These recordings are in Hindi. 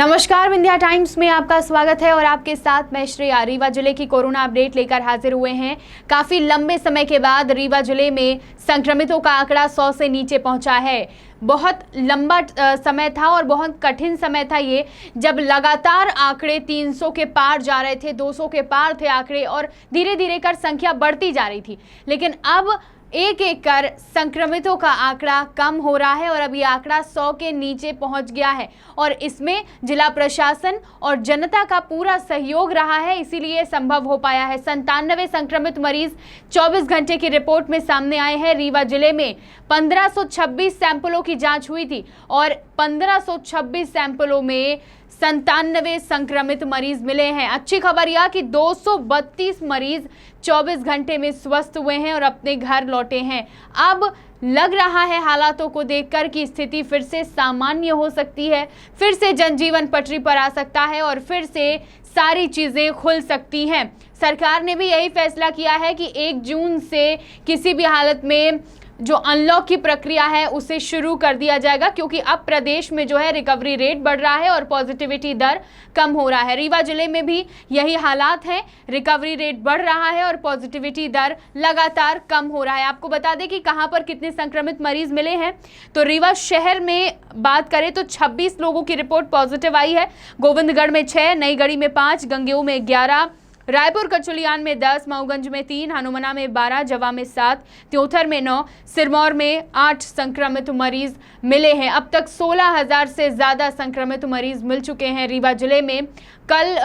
नमस्कार, विंध्या टाइम्स में आपका स्वागत है और आपके साथ मैं श्रेया। रीवा जिले की कोरोना अपडेट लेकर हाजिर हुए हैं। काफी लंबे समय के बाद रीवा जिले में संक्रमितों का आंकड़ा 100 से नीचे पहुंचा है। बहुत लंबा समय था और बहुत कठिन समय था ये, जब लगातार आंकड़े 300 के पार जा रहे थे, 200 के पार थे आंकड़े और धीरे धीरे कर संख्या बढ़ती जा रही थी। लेकिन अब एक एक कर संक्रमितों का आंकड़ा कम हो रहा है और अब ये आंकड़ा 100 के नीचे पहुंच गया है और इसमें जिला प्रशासन और जनता का पूरा सहयोग रहा है, इसीलिए संभव हो पाया है। 97 संक्रमित मरीज 24 घंटे की रिपोर्ट में सामने आए हैं। रीवा जिले में 1526 सैंपलों की जांच हुई थी और 1526 सैंपलों में 97 संक्रमित मरीज मिले हैं। अच्छी खबर यह कि 232 मरीज 24 घंटे में स्वस्थ हुए हैं और अपने घर लौटे हैं। अब लग रहा है हालातों को देखकर कि स्थिति फिर से सामान्य हो सकती है, फिर से जनजीवन पटरी पर आ सकता है और फिर से सारी चीजें खुल सकती हैं। सरकार ने भी यही फैसला किया है कि 1 जून से किसी भी हालत में जो अनलॉक की प्रक्रिया है उसे शुरू कर दिया जाएगा, क्योंकि अब प्रदेश में जो है रिकवरी रेट बढ़ रहा है और पॉजिटिविटी दर कम हो रहा है। रीवा जिले में भी यही हालात है, रिकवरी रेट बढ़ रहा है और पॉजिटिविटी दर लगातार कम हो रहा है। आपको बता दें कि कहां पर कितने संक्रमित मरीज मिले हैं, तो रीवा शहर में बात करें तो 26 लोगों की रिपोर्ट पॉजिटिव आई है। गोविंदगढ़ में 6, नई गढ़ी में 5, गंगेऊ में 11, रायपुर कचुलियान में 10, मऊगंज में 3, हनुमना में 12, जवा में 7, त्योथर में 9, सिरमौर में 8 संक्रमित मरीज मिले हैं। अब तक 16,000 से ज़्यादा संक्रमित मरीज मिल चुके हैं रीवा जिले में। कल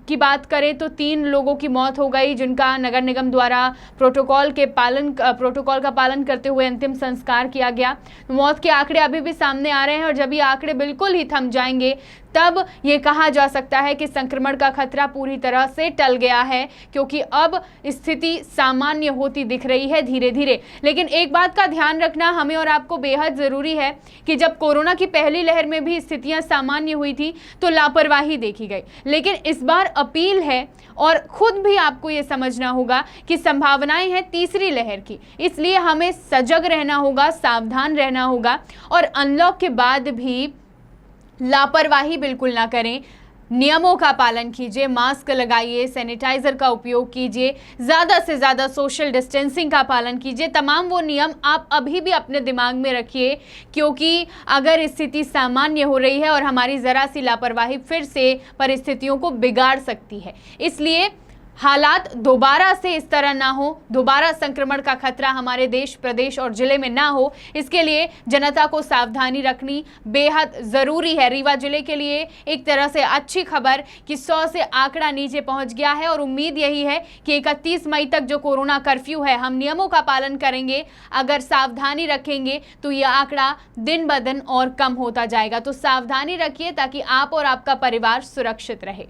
की बात करें तो 3 लोगों की मौत हो गई, जिनका नगर निगम द्वारा प्रोटोकॉल का पालन करते हुए अंतिम संस्कार किया गया। मौत के आंकड़े अभी भी सामने आ रहे हैं और जब ये आंकड़े बिल्कुल ही थम जाएंगे तब ये कहा जा सकता है कि संक्रमण का खतरा पूरी तरह से टल गया है, क्योंकि अब स्थिति सामान्य होती दिख रही है धीरे धीरे। लेकिन एक बात का ध्यान रखना हमें और आपको बेहद ज़रूरी है कि जब कोरोना की पहली लहर में भी स्थितियां सामान्य हुई थी तो लापरवाही देखी गई, लेकिन इस बार अपील है और खुद भी आपको ये समझना होगा कि संभावनाएं हैं तीसरी लहर की, इसलिए हमें सजग रहना होगा, सावधान रहना होगा और अनलॉक के बाद भी लापरवाही बिल्कुल ना करें। नियमों का पालन कीजिए, मास्क लगाइए, सैनिटाइजर का उपयोग कीजिए, ज़्यादा से ज़्यादा सोशल डिस्टेंसिंग का पालन कीजिए। तमाम वो नियम आप अभी भी अपने दिमाग में रखिए, क्योंकि अगर स्थिति सामान्य हो रही है और हमारी ज़रा सी लापरवाही फिर से परिस्थितियों को बिगाड़ सकती है। इसलिए हालात दोबारा से इस तरह ना हो, दोबारा संक्रमण का खतरा हमारे देश, प्रदेश और जिले में ना हो, इसके लिए जनता को सावधानी रखनी बेहद ज़रूरी है। रीवा जिले के लिए एक तरह से अच्छी खबर कि 100 से आंकड़ा नीचे पहुंच गया है और उम्मीद यही है कि 31 मई तक जो कोरोना कर्फ्यू है, हम नियमों का पालन करेंगे, अगर सावधानी रखेंगे तो यह आंकड़ा दिन ब दिन और कम होता जाएगा। तो सावधानी रखिए ताकि आप और आपका परिवार सुरक्षित रहे।